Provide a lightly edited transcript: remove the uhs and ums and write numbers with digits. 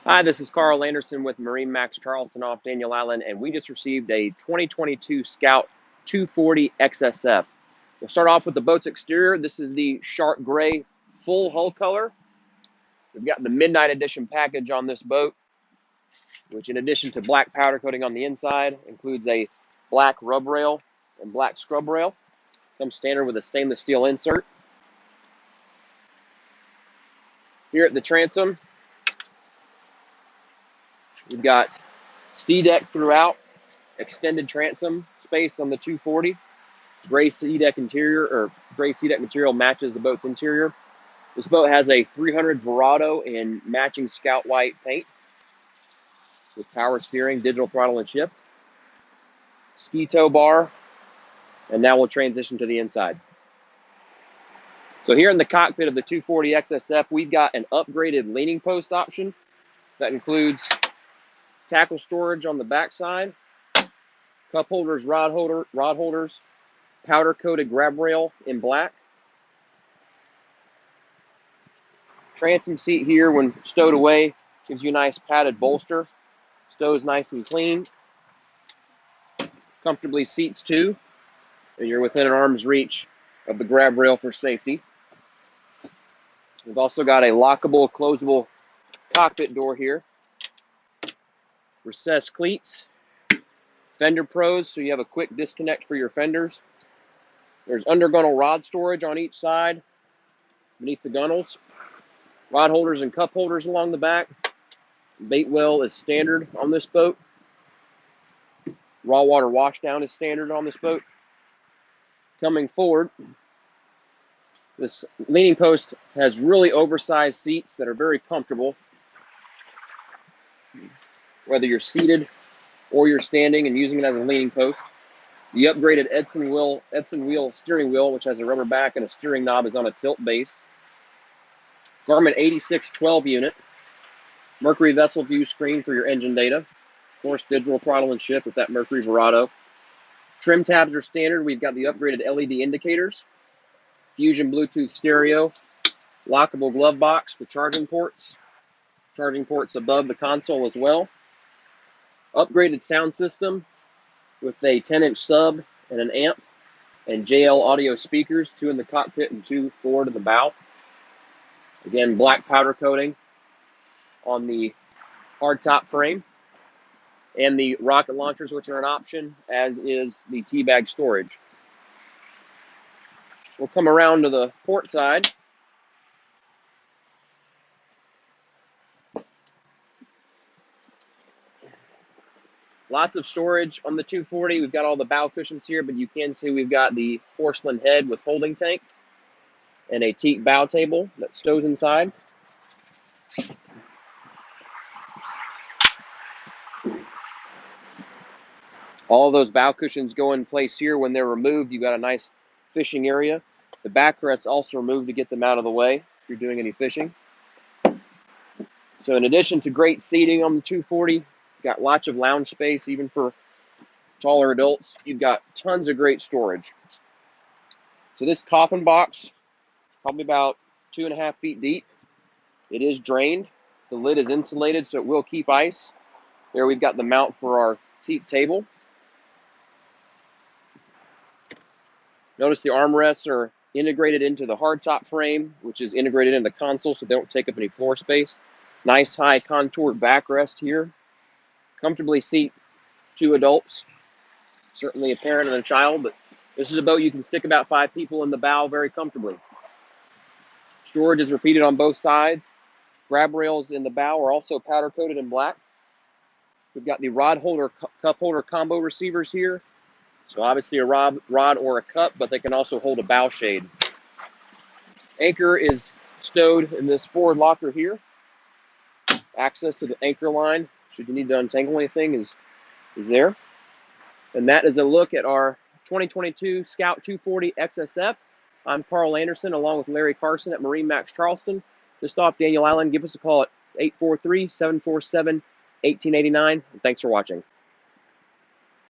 Hi, this is Carl Anderson with MarineMax Charleston off Daniel Island, and we just received a 2022 Scout 240 XSF. We'll start off with the boat's exterior. This is the sharp gray full hull color. We've got the Midnight Edition package on this boat, which in addition to black powder coating on the inside, includes a black rub rail and black scrub rail. Comes standard with a stainless steel insert. Here at the transom, we've got sea deck throughout, extended transom space on the 240. Gray sea deck interior, or gray sea deck material matches the boat's interior. This boat has a 300 Verado in matching Scout white paint with power steering, digital throttle and shift, ski tow bar, and now we'll transition to the inside. So here in the cockpit of the 240 XSF, we've got an upgraded leaning post option that includes tackle storage on the backside, cup holders, rod holders, powder coated grab rail in black. Transom seat here, when stowed away, gives you a nice padded bolster. Stows nice and clean. Comfortably seats too, and you're within an arm's reach of the grab rail for safety. We've also got a lockable, closable cockpit door here. Recessed cleats. Fender pros, so you have a quick disconnect for your fenders. There's undergunnel rod storage on each side beneath the gunnels. Rod holders and cup holders along the back. Bait well is standard on this boat. Raw water washdown is standard on this boat. Coming forward, this leaning post has really oversized seats that are very comfortable, whether you're seated or you're standing and using it as a leaning post. The upgraded Edson wheel steering wheel, which has a rubber back and a steering knob, is on a tilt base. Garmin 8612 unit. Mercury vessel view screen for your engine data. Of course, digital throttle and shift with that Mercury Verado. Trim tabs are standard. We've got the upgraded LED indicators. Fusion Bluetooth stereo. Lockable glove box for charging ports. Charging ports above the console as well. Upgraded sound system with a 10-inch sub and an amp. And JL audio speakers, 2 in the cockpit and 2 forward in the bow. Again, black powder coating on the hardtop frame. And the rocket launchers, which are an option, as is the teabag storage. We'll come around to the port side. Lots of storage on the 240. We've got all the bow cushions here, but you can see we've got the porcelain head with holding tank and a teak bow table that stows inside. All of those bow cushions go in place here. When they're removed, you've got a nice fishing area. The backrests also removed to get them out of the way if you're doing any fishing. So in addition to great seating on the 240, you've got lots of lounge space, even for taller adults. You've got tons of great storage. So this coffin box, probably about 2.5 feet deep. It is drained. The lid is insulated, so it will keep ice. There we've got the mount for our teak table. Notice the armrests are integrated into the hardtop frame, which is integrated in the console so they don't take up any floor space. Nice high contoured backrest here. Comfortably seat 2 adults. Certainly a parent and a child, but this is a boat you can stick about 5 people in the bow very comfortably. Storage is repeated on both sides. Grab rails in the bow are also powder coated in black. We've got the rod holder, cup holder combo receivers here. So obviously a rod or a cup, but they can also hold a bow shade. Anchor is stowed in this forward locker here. Access to the anchor line, should you need to untangle anything, is there. And that is a look at our 2022 Scout 240 XSF. I'm Carl Anderson, along with Larry Carson at MarineMax Charleston, just off Daniel Island. Give us a call at 843-747-1889. Thanks for watching.